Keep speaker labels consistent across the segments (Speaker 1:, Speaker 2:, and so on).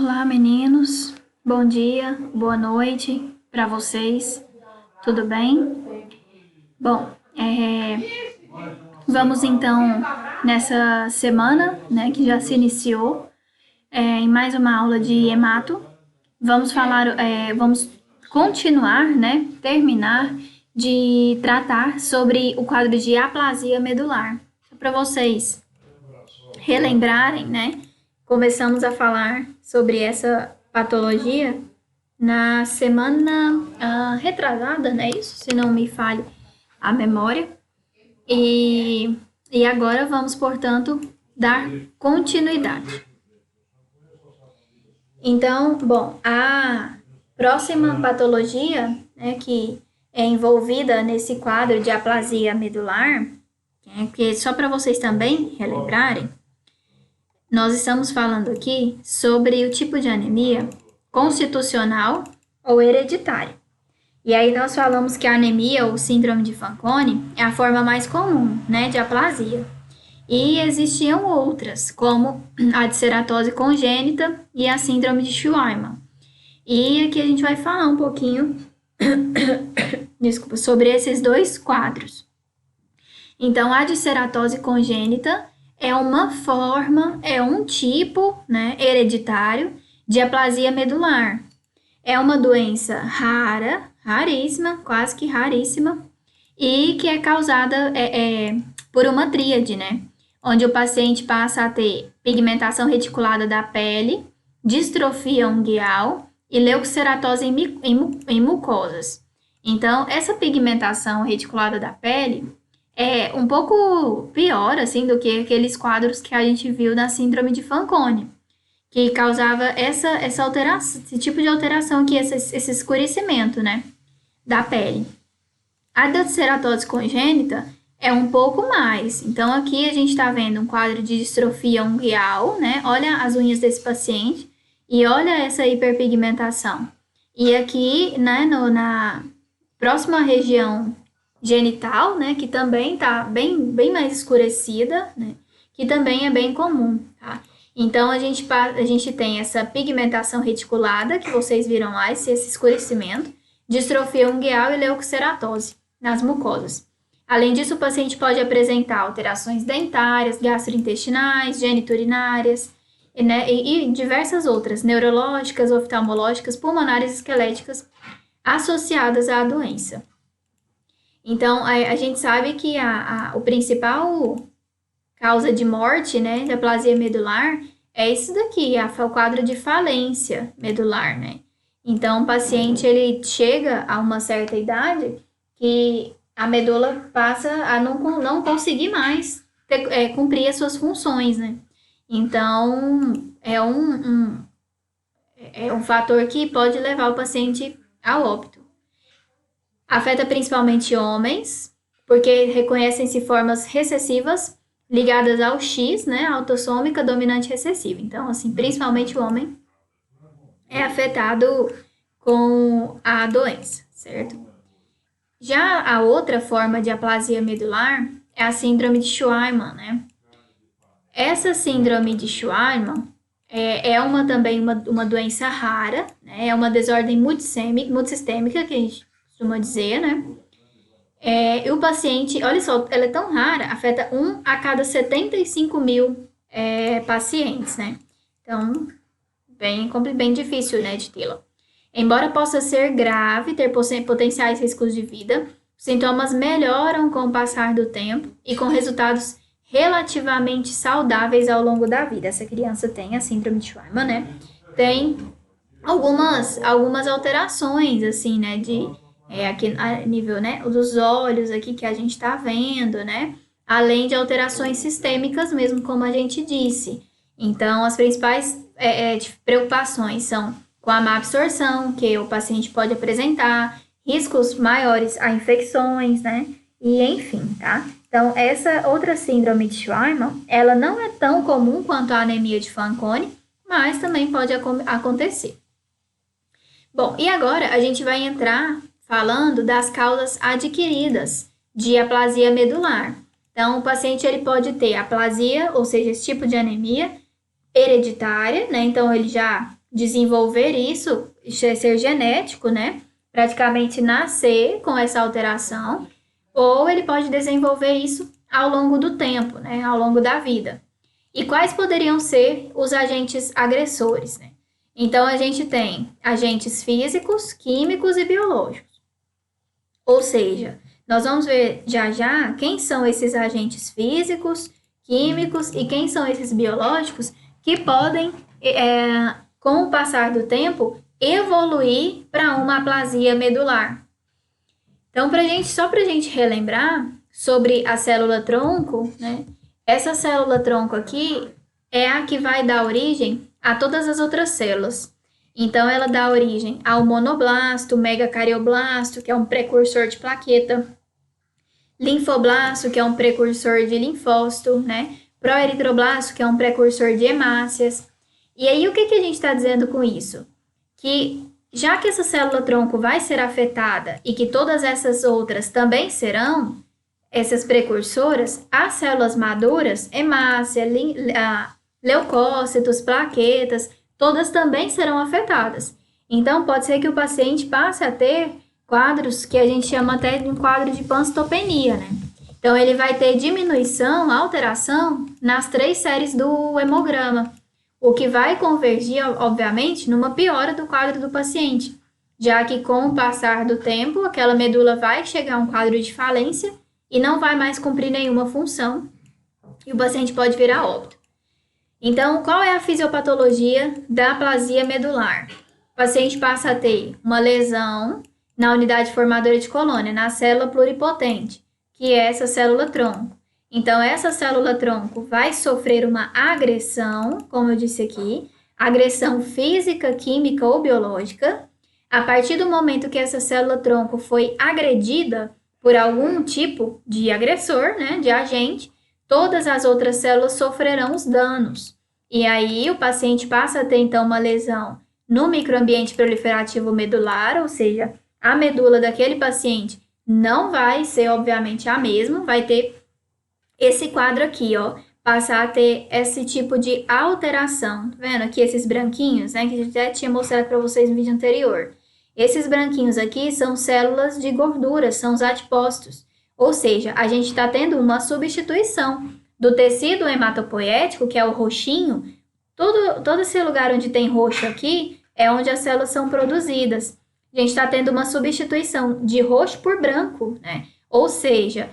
Speaker 1: Olá, meninos. Bom dia, boa noite para vocês. Tudo bem? Bom, vamos então nessa semana, né, que já se iniciou, em mais uma aula de hemato. Vamos continuar, né, terminar de tratar sobre o quadro de aplasia medular. Para vocês relembrarem, né? Começamos a falar sobre essa patologia na semana retrasada, né? Isso, se não me falha a memória. E agora vamos, portanto, dar continuidade. Então, bom, a próxima patologia, né, que é envolvida nesse quadro de aplasia medular, que só para vocês também relembrarem, nós estamos falando aqui sobre o tipo de anemia constitucional ou hereditária. E aí nós falamos que a anemia ou síndrome de Fanconi é a forma mais comum, né, de aplasia. E existiam outras, como a disceratose congênita e a síndrome de Schweinman. E aqui a gente vai falar um pouquinho sobre esses dois quadros. Então, a disceratose congênita é uma forma, é um tipo, né, hereditário de aplasia medular. É uma doença rara, raríssima, quase que raríssima, e que é causada por uma tríade, né? Onde o paciente passa a ter pigmentação reticulada da pele, distrofia ungueal e leucoceratose em mucosas. Então, essa pigmentação reticulada da pele é um pouco pior, assim, do que aqueles quadros que a gente viu na síndrome de Fanconi, que causava essa alteração, esse tipo de alteração aqui, esse escurecimento, né, da pele. A disceratose congênita é um pouco mais. Então, aqui a gente está vendo um quadro de distrofia ungueal, né, olha as unhas desse paciente e olha essa hiperpigmentação. E aqui, né, na próxima região genital, né, que também está bem mais escurecida, né, que também é bem comum, tá? Então, a gente tem essa pigmentação reticulada, que vocês viram lá, esse escurecimento, distrofia ungueal e leucoceratose nas mucosas. Além disso, o paciente pode apresentar alterações dentárias, gastrointestinais, geniturinárias, né, e diversas outras, neurológicas, oftalmológicas, pulmonares e esqueléticas associadas à doença. Então, a gente sabe que o principal causa de morte, né, de aplasia medular, é isso daqui, o quadro de falência medular, né? Então, o paciente, ele chega a uma certa idade que a medula passa a não conseguir mais cumprir as suas funções, né? Então, é um fator que pode levar o paciente ao óbito. Afeta principalmente homens, porque reconhecem-se formas recessivas ligadas ao X, né, autossômica dominante recessiva. Então, assim, principalmente o homem é afetado com a doença, certo? Já a outra forma de aplasia medular é a síndrome de Schweinman, né? Essa síndrome de Schweinman é também uma doença rara, né? É uma desordem multissistêmica, que a gente costuma dizer, né? E o paciente, olha só, ela é tão rara, afeta 1 a cada 75 mil pacientes, né? Então, bem difícil, né, de tê-la. Embora possa ser grave, ter potenciais riscos de vida, os sintomas melhoram com o passar do tempo e com resultados relativamente saudáveis ao longo da vida. Essa criança tem a síndrome de Schweinman, né? Tem algumas alterações, assim, né, aqui a nível, né, dos olhos aqui que a gente tá vendo, né, além de alterações sistêmicas mesmo, como a gente disse. Então, as principais preocupações são com a má absorção, que o paciente pode apresentar, riscos maiores a infecções, né, e enfim, tá? Então, essa outra síndrome de Schweinman, ela não é tão comum quanto a anemia de Fanconi, mas também pode acontecer. Bom, e agora a gente vai entrar falando das causas adquiridas de aplasia medular. Então, o paciente ele pode ter aplasia, ou seja, esse tipo de anemia hereditária, né? Então, ele já desenvolver isso, ser genético, né? Praticamente nascer com essa alteração, ou ele pode desenvolver isso ao longo do tempo, né? Ao longo da vida. E quais poderiam ser os agentes agressores, né? Então, a gente tem agentes físicos, químicos e biológicos. Ou seja, nós vamos ver já quem são esses agentes físicos, químicos e quem são esses biológicos que podem, com o passar do tempo, evoluir para uma aplasia medular. Então, só para a gente relembrar sobre a célula-tronco, né? Essa célula-tronco aqui é a que vai dar origem a todas as outras células. Então, ela dá origem ao monoblasto, megacardioblasto, que é um precursor de plaqueta, linfoblasto, que é um precursor de linfócito, né? Proeritroblasto, que é um precursor de hemácias. E aí, o que a gente está dizendo com isso? Que já que essa célula-tronco vai ser afetada e que todas essas outras também serão, essas precursoras, as células maduras, hemácia, leucócitos, plaquetas, todas também serão afetadas. Então, pode ser que o paciente passe a ter quadros que a gente chama até de um quadro de pancitopenia, né? Então, ele vai ter diminuição, alteração nas 3 séries do hemograma, o que vai convergir, obviamente, numa piora do quadro do paciente, já que com o passar do tempo, aquela medula vai chegar a um quadro de falência e não vai mais cumprir nenhuma função, e o paciente pode vir a óbito. Então, qual é a fisiopatologia da aplasia medular? O paciente passa a ter uma lesão na unidade formadora de colônia, na célula pluripotente, que é essa célula-tronco. Então, essa célula-tronco vai sofrer uma agressão, como eu disse aqui, agressão física, química ou biológica. A partir do momento que essa célula-tronco foi agredida por algum tipo de agressor, né, de agente, todas as outras células sofrerão os danos. E aí, o paciente passa a ter, então, uma lesão no microambiente proliferativo medular, ou seja, a medula daquele paciente não vai ser, obviamente, a mesma, vai ter esse quadro aqui, ó, passar a ter esse tipo de alteração. Tá vendo aqui esses branquinhos, né, que eu já tinha mostrado para vocês no vídeo anterior. Esses branquinhos aqui são células de gordura, são os adipócitos. Ou seja, a gente está tendo uma substituição do tecido hematopoético, que é o roxinho. Todo esse lugar onde tem roxo aqui é onde as células são produzidas. A gente está tendo uma substituição de roxo por branco, né? Ou seja,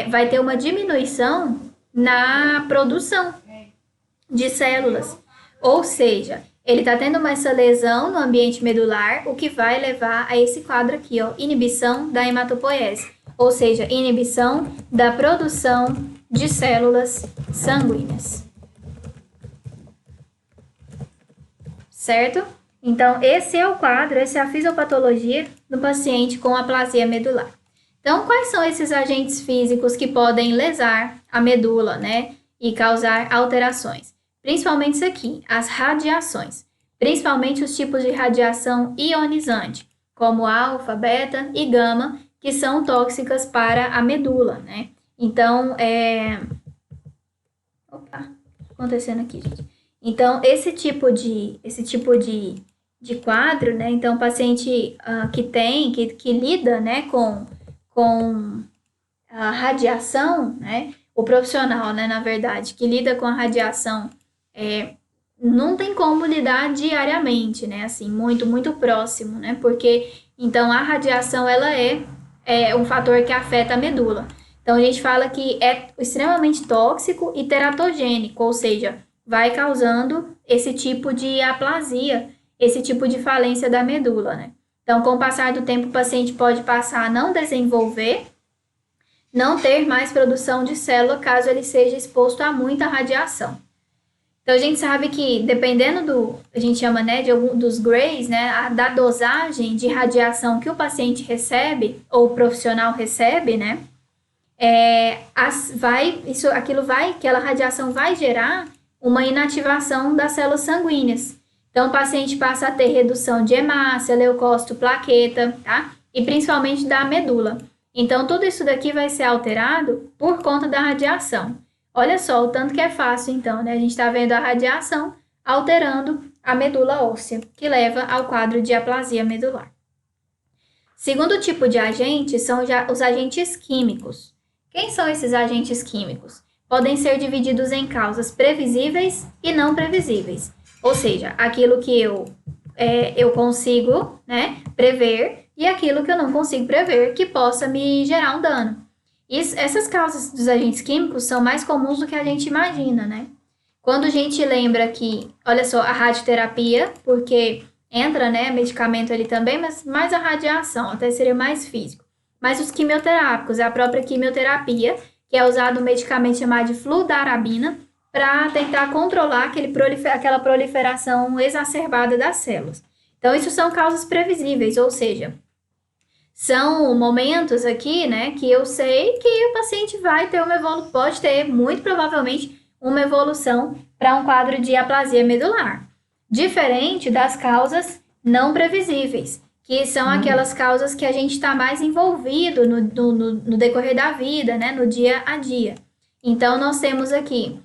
Speaker 1: vai ter uma diminuição na produção de células. Ou seja, ele está tendo essa lesão no ambiente medular, o que vai levar a esse quadro aqui, ó, inibição da hematopoiese. Ou seja, inibição da produção de células sanguíneas. Certo? Então, esse é o quadro, essa é a fisiopatologia do paciente com aplasia medular. Então, quais são esses agentes físicos que podem lesar a medula, né? E causar alterações? Principalmente isso aqui, as radiações. Principalmente os tipos de radiação ionizante, como alfa, beta e gama, que são tóxicas para a medula, né? Então, Opa, acontecendo aqui, gente. Então, esse tipo de quadro, né? Então, o paciente que lida, né, com a radiação, né? O profissional, né, na verdade, que lida com a radiação, não tem como lidar diariamente, né? Assim, muito, muito próximo, né? Porque, então, a radiação, ela é um fator que afeta a medula. Então, a gente fala que é extremamente tóxico e teratogênico, ou seja, vai causando esse tipo de aplasia, esse tipo de falência da medula, né? Então, com o passar do tempo, o paciente pode passar a não desenvolver, não ter mais produção de célula, caso ele seja exposto a muita radiação. Então, a gente sabe que, dependendo a gente chama, né, dos grays, né, da dosagem de radiação que o paciente recebe, ou o profissional recebe, né, aquela radiação vai gerar uma inativação das células sanguíneas. Então, o paciente passa a ter redução de hemácia, leucócito, plaqueta, tá? E principalmente da medula. Então, tudo isso daqui vai ser alterado por conta da radiação. Olha só o tanto que é fácil, então, né? A gente está vendo a radiação alterando a medula óssea, que leva ao quadro de aplasia medular. Segundo tipo de agente são os agentes químicos. Quem são esses agentes químicos? Podem ser divididos em causas previsíveis e não previsíveis. Ou seja, aquilo que eu consigo, né, prever e aquilo que eu não consigo prever que possa me gerar um dano. Essas causas dos agentes químicos são mais comuns do que a gente imagina, né? Quando a gente lembra que, olha só, a radioterapia, porque entra, né, medicamento ali também, mas mais a radiação, até seria mais físico. Mas os quimioterápicos, a própria quimioterapia, que é usado um medicamento chamado de fludarabina, para tentar controlar aquela proliferação exacerbada das células. Então, isso são causas previsíveis, ou seja, são momentos aqui, né, que eu sei que o paciente vai ter pode ter, muito provavelmente, uma evolução para um quadro de aplasia medular. Diferente das causas não previsíveis, que são aquelas causas que a gente está mais envolvido no decorrer da vida, né, no dia a dia. Então, nós temos aqui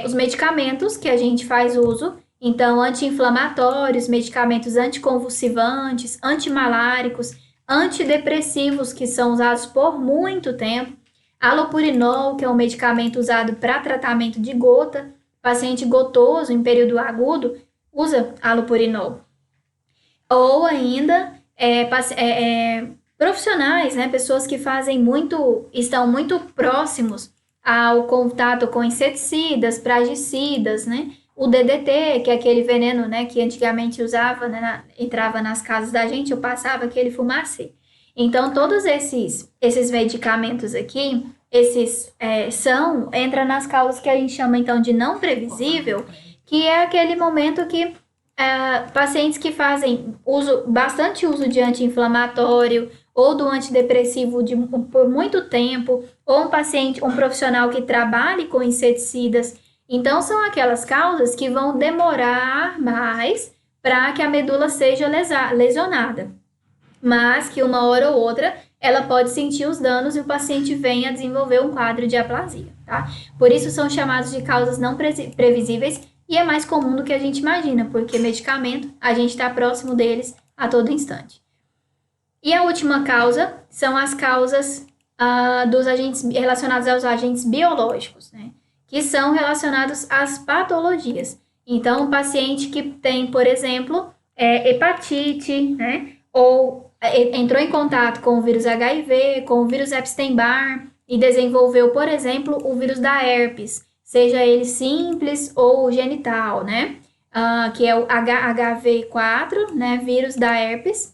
Speaker 1: os medicamentos que a gente faz uso, então, anti-inflamatórios, medicamentos anticonvulsivantes, antimaláricos, antidepressivos, que são usados por muito tempo, alopurinol, que é um medicamento usado para tratamento de gota, paciente gotoso em período agudo usa alopurinol. Ou ainda profissionais, né, pessoas que estão muito próximos ao contato com inseticidas, pragicidas, né, o DDT, que é aquele veneno, né, que antigamente usava, né, entrava nas casas da gente, eu passava aquele fumacê. Então, todos esses medicamentos aqui, entram nas causas que a gente chama, então, de não previsível, que é aquele momento que pacientes que fazem bastante uso de anti-inflamatório ou do antidepressivo por muito tempo, ou um profissional que trabalhe com inseticidas. Então, são aquelas causas que vão demorar mais para que a medula seja lesionada, mas que uma hora ou outra ela pode sentir os danos e o paciente venha a desenvolver um quadro de aplasia, tá? Por isso são chamados de causas não previsíveis e é mais comum do que a gente imagina, porque medicamento, a gente está próximo deles a todo instante. E a última causa são as causas dos agentes relacionados aos agentes biológicos, né? Que são relacionados às patologias. Então, o paciente que tem, por exemplo, hepatite, né? Ou entrou em contato com o vírus HIV, com o vírus Epstein-Barr e desenvolveu, por exemplo, o vírus da herpes, seja ele simples ou genital, né? Que é o HV4, né? Vírus da herpes,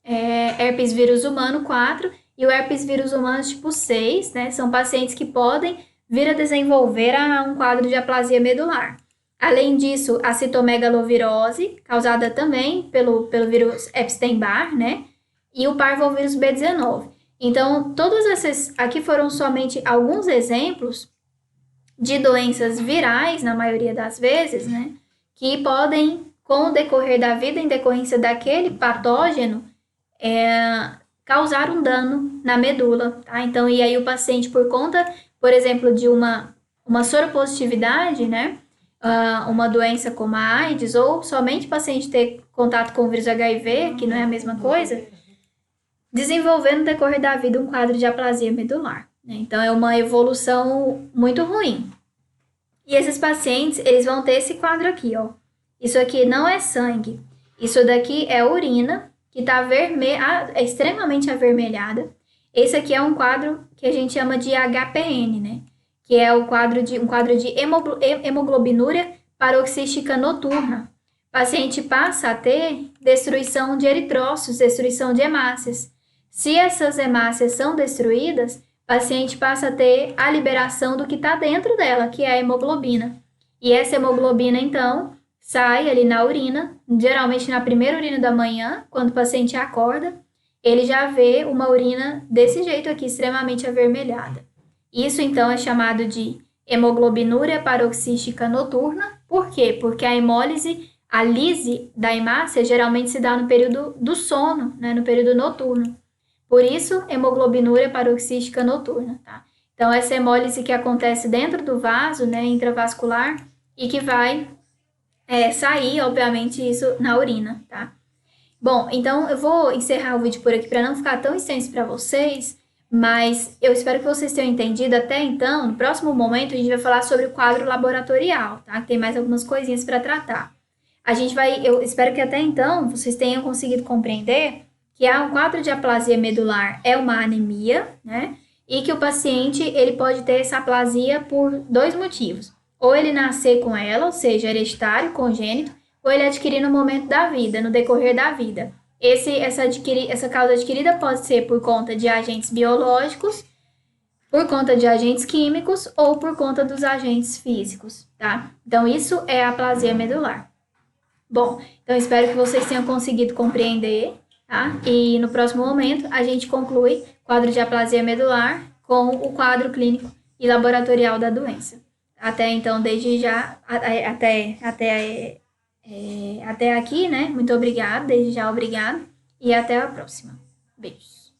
Speaker 1: herpes vírus humano 4 e o herpes vírus humano tipo 6, né? São pacientes que podem vir a desenvolver um quadro de aplasia medular. Além disso, a citomegalovirose, causada também pelo vírus Epstein-Barr, né? E o parvovírus B19. Então, todos esses aqui foram somente alguns exemplos de doenças virais, na maioria das vezes, né? Que podem, com o decorrer da vida, em decorrência daquele patógeno, causar um dano na medula, tá? Então, e aí o paciente, por conta, por exemplo, de uma soropositividade, né? Uma doença como a AIDS, ou somente o paciente ter contato com o vírus HIV, que não é a mesma coisa, desenvolver no decorrer da vida um quadro de aplasia medular, né? Então, é uma evolução muito ruim. E esses pacientes, eles vão ter esse quadro aqui, ó. Isso aqui não é sangue. Isso daqui é urina, que está extremamente avermelhada. Esse aqui é um quadro que a gente chama de HPN, né? Que é um quadro de hemoglobinúria paroxística noturna. O paciente passa a ter destruição de eritrócitos, destruição de hemácias. Se essas hemácias são destruídas, o paciente passa a ter a liberação do que está dentro dela, que é a hemoglobina. E essa hemoglobina, então, sai ali na urina, geralmente na primeira urina da manhã, quando o paciente acorda, ele já vê uma urina desse jeito aqui, extremamente avermelhada. Isso, então, é chamado de hemoglobinúria paroxística noturna. Por quê? Porque a lise da hemácia geralmente se dá no período do sono, né? No período noturno. Por isso, hemoglobinúria paroxística noturna, tá? Então, essa hemólise que acontece dentro do vaso, né, intravascular, e que vai sair, obviamente, isso na urina, tá? Bom, então eu vou encerrar o vídeo por aqui para não ficar tão extenso para vocês, mas eu espero que vocês tenham entendido até então. No próximo momento, a gente vai falar sobre o quadro laboratorial, tá? Tem mais algumas coisinhas para tratar. Eu espero que até então vocês tenham conseguido compreender que um quadro de aplasia medular é uma anemia, né? E que o paciente ele pode ter essa aplasia por dois motivos. Ou ele nascer com ela, ou seja, hereditário, congênito, ou ele adquirir no momento da vida, no decorrer da vida. Essa causa adquirida pode ser por conta de agentes biológicos, por conta de agentes químicos ou por conta dos agentes físicos, tá? Então, isso é a aplasia medular. Bom, então espero que vocês tenham conseguido compreender, tá? E no próximo momento a gente conclui quadro de aplasia medular com o quadro clínico e laboratorial da doença. Até então, desde já, até aqui, né? Muito obrigada, desde já obrigado e até a próxima. Beijos.